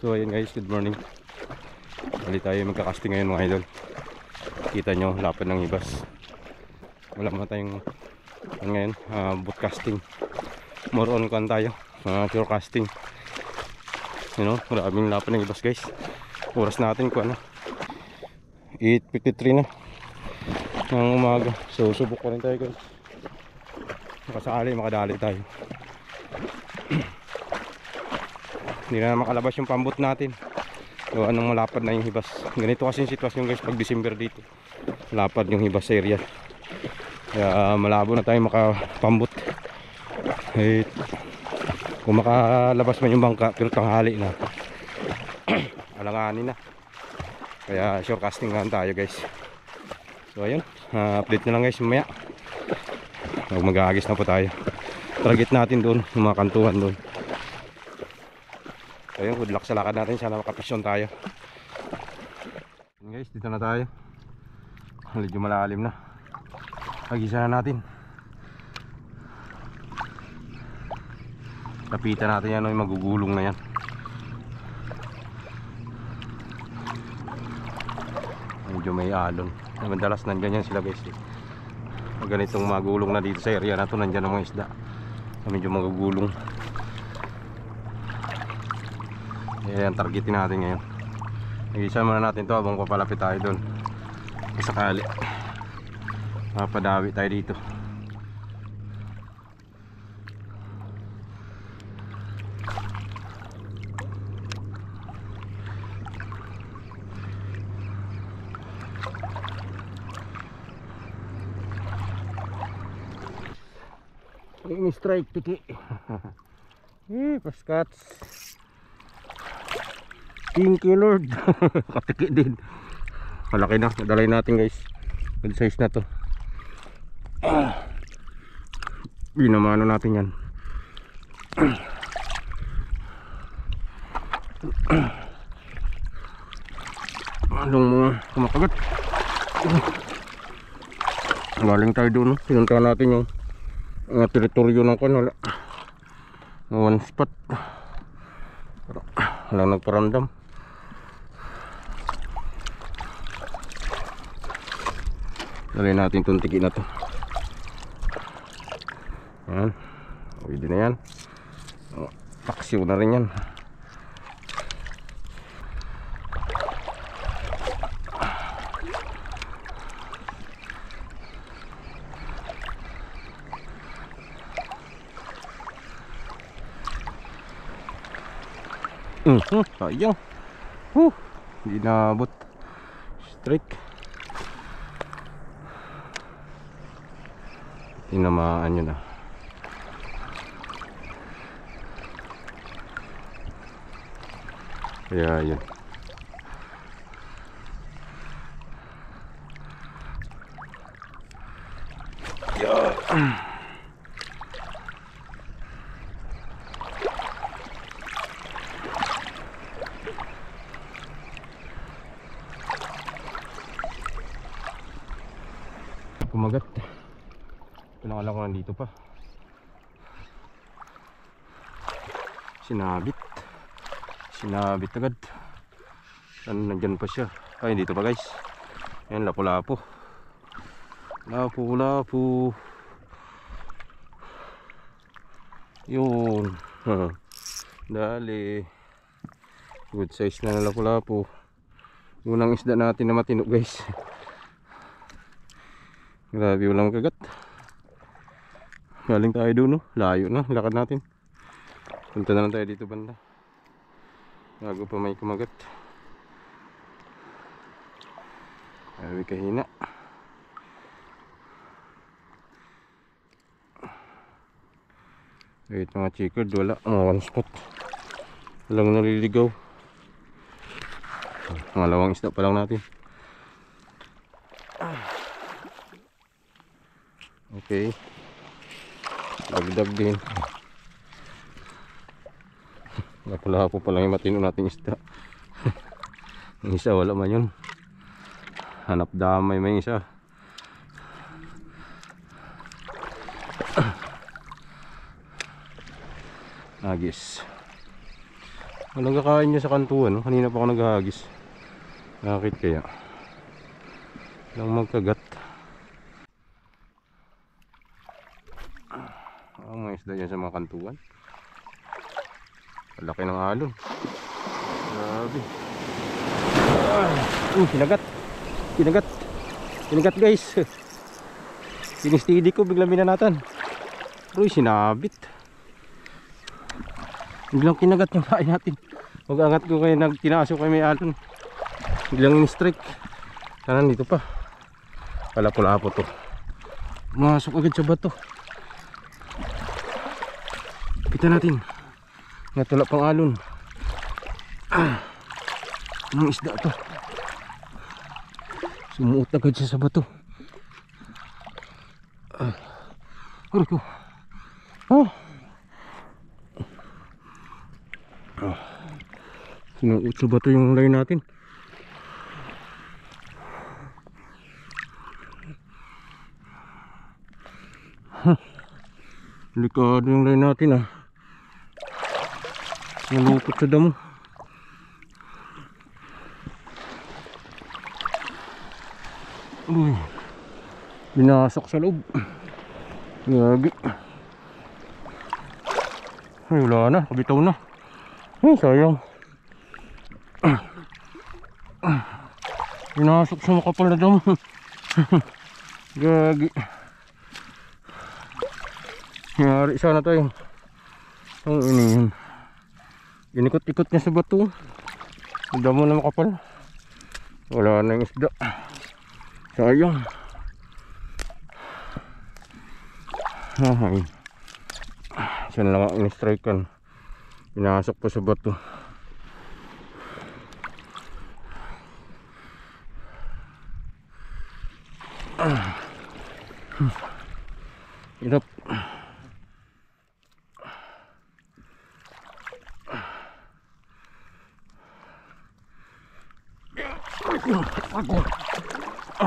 So ayun guys, good morning. Bali tayo magka-casting ngayon mga idol. Kita nyo, lapad ng hibas. Wala mo tayong ngayon, boat casting. More on kan tayo, pure casting. You know, maraming lapad ng hibas guys. Oras natin kung ano, 8:53 na ng umaga. So subok pa rin tayo guys. Makasakali makadali tayo. Hindi na makalabas yung pambot natin. So anong malapad na yung hibas. Ganito kasi yung sitwasyon guys pag December dito. Lapad yung hibas area. Kaya malabo na tayo makapambot. Eh, kung makalabas man yung bangka pero tanghali na. Alanganin na. Kaya shore casting lang tayo guys. So ayun, update na lang guys mamaya. Mag-aagis na po tayo. Target natin doon, yung mga kantuhan doon. So ayun, good luck sa lakad natin. Sana makapisyon tayo. Guys, dito na tayo. Medyo malalim na. Pag-isa na natin. Lapitan natin yan, yung magugulong na yan. Medyo may alon. Madalas nandyan yan sila guys. Ganitong magulong na dito sa area na to, nandyan ang mga isda. Medyo magugulong. Ayan, targetin natin ngayon. Nag-isa muna natin to habang papalapit tayo doon. Sakali mapadawi tayo dito. Ini strike tiki. Paskats. Thank you Lord. Katiki din. Malaki na, nadalay natin guys. Good size na to. Binamano natin yan. Anong mga kumakagat. Galing tayo doon, pinunta natin yung teritoryo ng kanala. One spot. Walang nagparamdam. Dali natin itong tiki na to. Yan. Pwede na yan. Paksiw na rin yan. Sayang. Hindi naabot. Strike. Tinamaan yun na. Kaya yun. Kumagat. Pinakalang ko nandito pa. Sinabit agad. Nandyan pa siya. Ay, dito pa guys. Ayan, lapu-lapu. Lapu-lapu. Yun. Dali. Good size na lapu-lapu. Unang isda natin na matino guys. Grabe, walang kagat. Galing tayo doon, no? Layo na, lakad natin. Punta na lang tayo dito banda. Bago pa may kumagat. Grabe kahina. Wait mga chikard, wala. One spot. Walang naliligaw. Pangalawang isda pa lang natin. Okay. Dagdag din. Lapu-lapu pa lang yung matino nating isda. Yung isa wala man yun. Hanap damay may isa. Agis. Walang kakain niya sa kantuan, no? Kanina pa ako naghahagis. Bakit kaya? Walang magkagat. Mga isda dyan sa mga kantuan. Laki ng alon. Grabe. Kinagat. Kinagat guys. Sinistidi ko, biglang binanatan. Pero sinabit. Biglang kinagat yung kain natin. Mag-angat ko kayo, nagtinaso kayo may alon. Biglang in-strike. Kanan dito pa. Pala-pula po to. Masok agad sa bato. Kita natin. Natula pang alon. Anong isda to? Sumuot agad siya sa bato. Aray ko. Sumuot sa bato yung line natin. Delikado yung line natin ah. Nalupot sa damo. Uy, binasok sa loob. Gagi. Ay wala na, kabitaw na. Ay sayang. Binasok sa makapal na damo. Gagi. Yari sana tayo. Ang inihin. Inikot-ikot niya sa bato. Ang damo na makapal. Wala na yung isda. Sayang. Ay. Saan lang ang in-strikean. Pinasok pa sa bato. Hirap.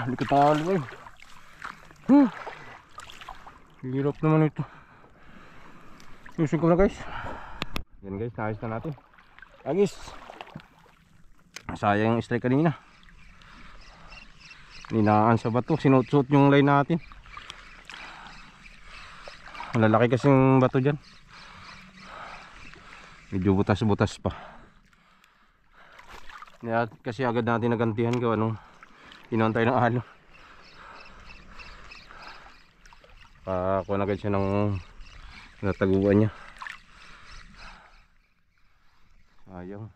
Hindi ka talo eh. Hirap naman ito. Susin ko na guys. Yan guys, naayos na natin. Agis. Sayang yung strike kanina. Ninaan sa bato. Sinuot-suot yung line natin. Malalaki kasi yung bato dyan. Medyo butas-butas pa. Kasi agad natin nagantihan gawa nung inantay ng alo. Pakuha na agad siya ng nataguan niya. Sayang.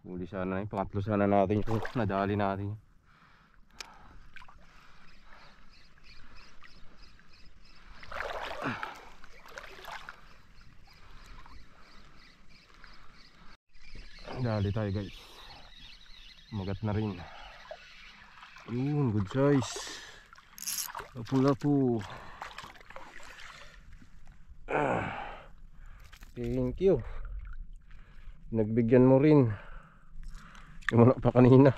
Huli sana yun. Pangatlo sana natin ito. Nadali natin. Dali tayo guys. Magat na rin. Yun, good size. Lapu-lapu. Thank you. Nagbigyan mo rin. Yung wala pa kanina.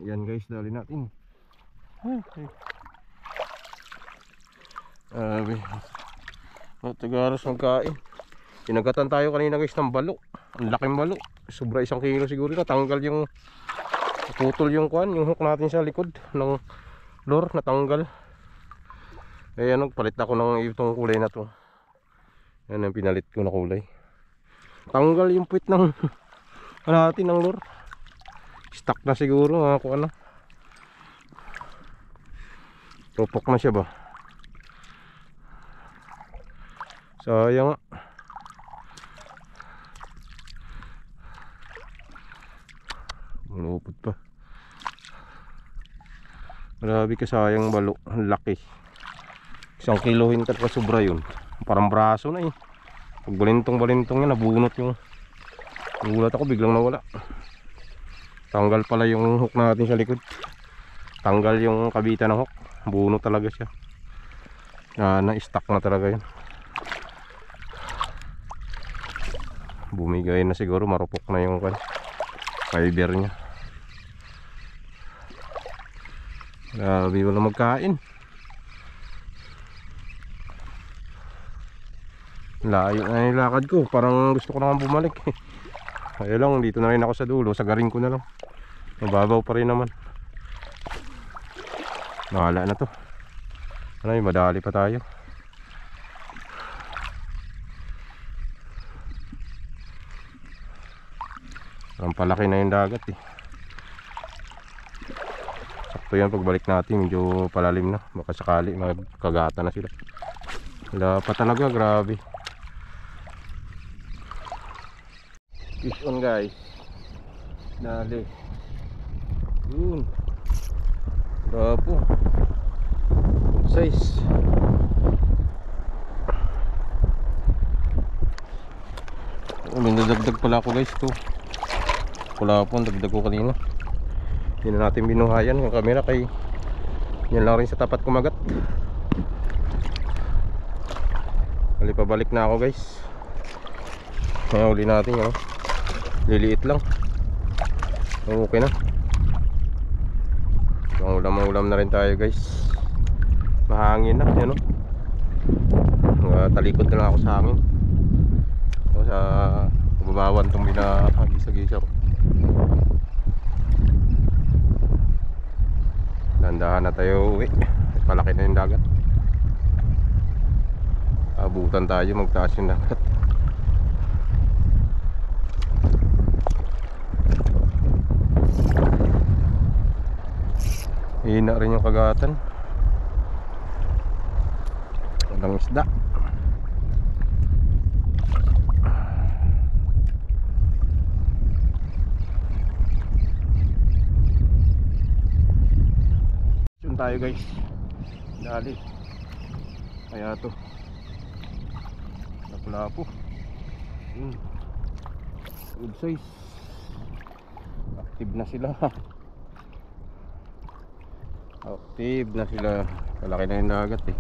Yan guys, dali natin. Tagaros magkain. Pinagatan tayo kanina guys ng balo. Ang laking balo. Sobra 1 kilo siguro. Natanggal yung putol yung kuan, yung hook natin sa likod ng lure, natanggal. Kaya palit ako ng itong kulay na to. Yan ang pinalit ko na kulay. Tanggal yung puwit ng natin ng lure. Stuck na siguro mga kuan na. Tupok na siya ba? Sayang nga. Malupot pa. Grabe ka, sayang balo. Ang laki. 1 kilo hintat pa sobra yun. Parang braso na eh. Pag balintong yan, nabunot yung. Nagulat ako, biglang nawala. Tanggal pala yung hook natin sa likod. Tanggal yung kabitan ng hook. Bunot talaga siya. Na-stuck na talaga yun. Bumigay na siguro, marupok na yung fiber nya. Grabe, wala magkain. Layo na yung lakad ko. Parang gusto ko naman bumalik. Ayun lang, dito na rin ako sa dulo. Sagarin ko na lang. Mababaw pa rin naman. Mahala na to. Ano yun, madali pa tayo. Ang palaki na yung dagat eh. Sakto yan pagbalik natin. Medyo palalim na. Baka sakali magkagata na sila. Wala pa talaga, grabe. Fish on guys. Dali. Yun. Grapo. Good size. May nadagdag pala ako guys to. Wala po, dagdag ko kanina. Hindi na natin binuhayan yung camera kay yan lang rin sa tapat kumagat. Bali pabalik na ako guys. Kaya uli natin yun. Liliit lang. Okay na. Ulam na rin tayo guys. Mahangin na yan, no? Talikod na lang ako sa hangin. O sa bumabawan itong binagisa-gisa ko. Dandahan na tayo uwi. Palaki na yung dagat. Abutan tayo, magtaas yung dagat. Hina rin yung kagatan. Walang isda. Yun tayo guys. Dali. Kaya to. Lapu-lapu. Good size. Active na sila. Active na sila. Malaki na yung dagat eh.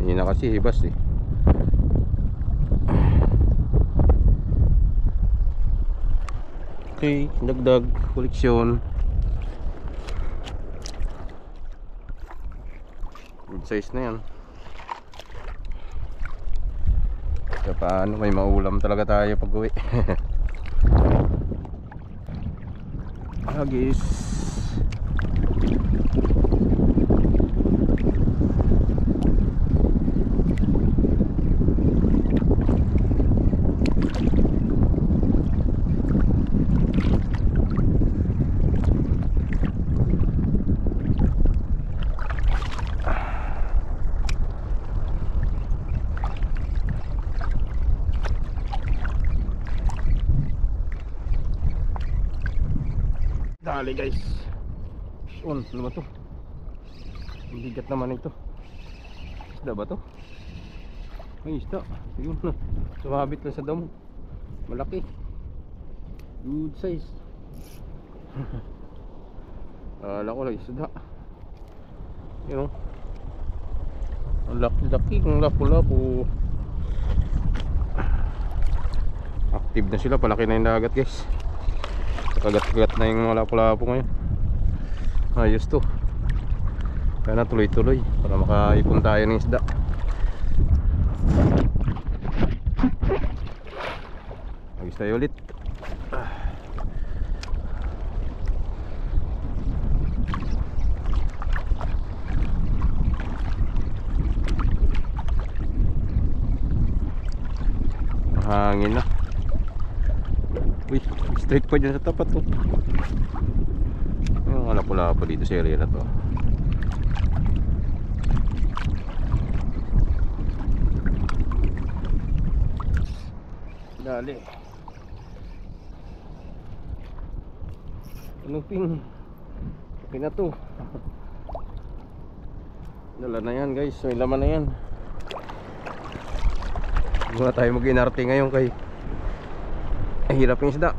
Hindi na kasi hibas eh. Okay, dagdag koleksyon. Good size na yan. Kaya paano, may maulam talaga tayo pag uwi. Hagis. Dali guys. Ano ba to? Ang bigat naman ito. Isda ba to? Ay isda. Yun na. Sumabit na sa damo. Malaki. Good size. Akala ko lang isda. Yun. Ang laki-laki. Ang lapu-lapu. Active na sila. Palaki na yung dagat guys. Kagat-kagat na yung mga lapu-lapu ngayon. Ayos to. Kaya na tuloy-tuloy para makaipon tayo ng isda. Agis tayo ulit. Hangin na. Uy, straight pa dyan sa tapat ko. Yung lapu-lapu dito sa area na to. Dali. Anuping. Okay na to. Dala na yan guys. May laman na yan. Hindi na tayo mag-inarte ngayon kay hirap yung isda.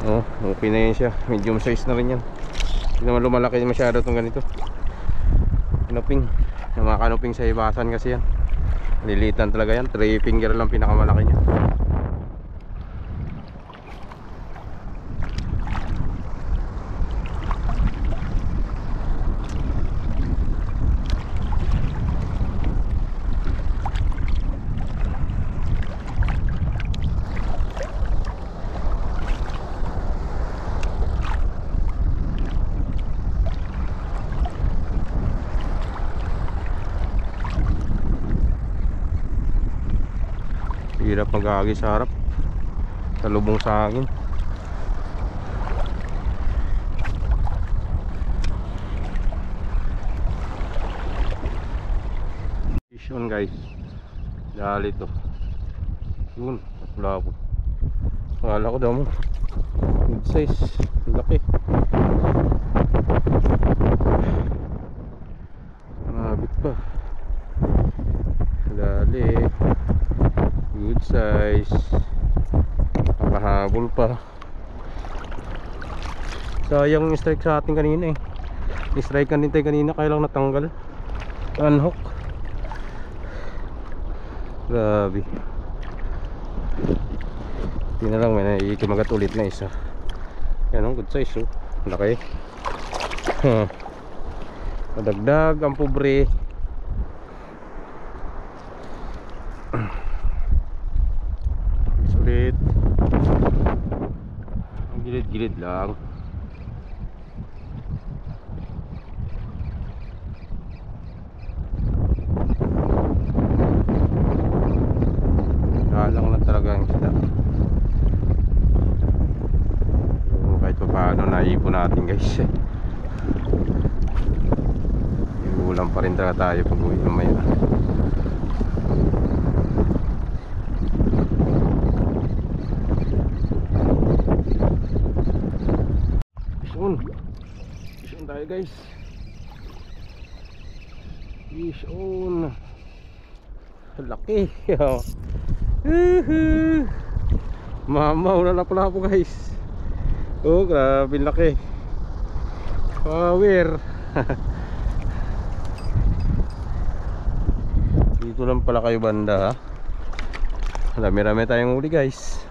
Oh, okay na yan siya. Medium size na rin yan. Hindi naman lumalaki masyado itong ganito. Kanuping. Yung mga kanuping sa ibasan kasi yan. Lilitan talaga yan. 3 finger lang pinakamalaki niya. hirap mag-agi sa harap, sa lubong sa hangin. Fish on guys, dali to. Yun, wala po. Akala ko daw mo good size, laki. Mabit pa. Dali, good size, nakahabol pa. Sayang yung strike sa atin kanina eh. Strike kan din tayo kanina, kaya lang natanggal. Unhook. Grabe. Hindi na lang, may naikimagat ulit na isa. Yan ang good size oh. Laki. Madagdag ang pobre. Sulit. Ang gilid-gilid lang. Lang talaga ang isda. So, kahit pa paano naipon natin guys. Iulam pa rin talaga tayo pag uwi mamaya. Fish on tayo guys. Fish on. Laki. Mamaw na pala po guys. Oh grabe laki. Power. Dito lang pala kayo banda ha. Dami-rami tayong huli guys.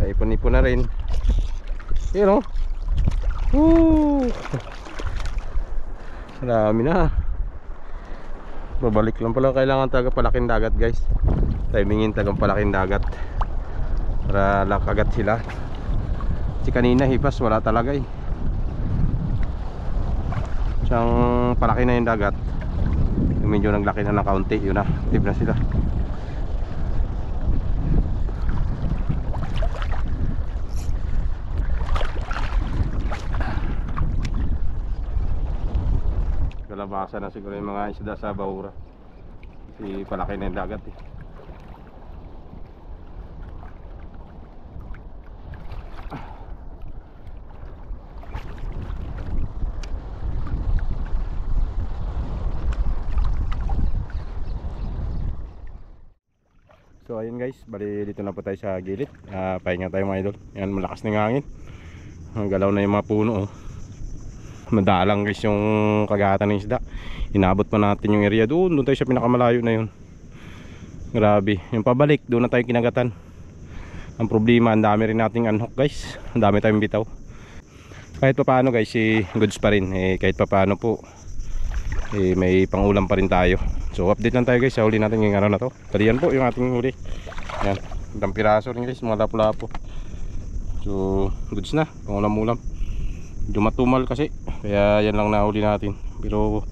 Ipon-ipon na rin. Yun oh. Marami na. Babalik lang pala, kailangan taga palaking dagat guys. Timingin tagang palaking dagat para lang kagat sila. Kasi kanina hipas wala talaga eh. Siyang palaki na yung dagat, medyo naglaki na ng kaunti, yun na, active na sila. Kalabasa na siguro yung mga isda sa bahura kasi palaki na yung dagat eh. So ayun guys, bali dito na po tayo sa gilid. Pahinga tayo mga idol. Yan, malakas na yung hangin. Ang galaw na yung mga puno oh. Madalang guys yung kagatan ng isda. Inabot pa natin yung area doon. Doon tayo sa pinakamalayo na yun. Grabe. Yung pabalik, doon na tayo kinagatan. Ang problema, ang dami rin nating unhook guys. Ang dami tayong bitaw. Kahit pa paano guys, goods pa rin. Kahit pa paano po, may pangulam pa rin tayo. So update lang tayo guys sa huli natin ngayong araw na to. Kalian po yung ating huli. Yan, ilang piraso rin guys, mga lapo-lapo. So goods na, pangulam-ulam. Dumatumal kasi, kaya yan lang nahuli natin. Pero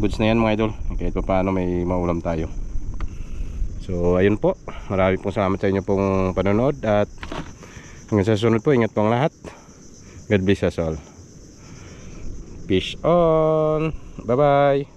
goods na yan mga idol. Kahit pa paano may maulam tayo. So ayun po, maraming pong salamat sa inyo pong panonood. At hanggang sa susunod po, ingat po ang lahat. God bless us all. Fish on. Bye bye.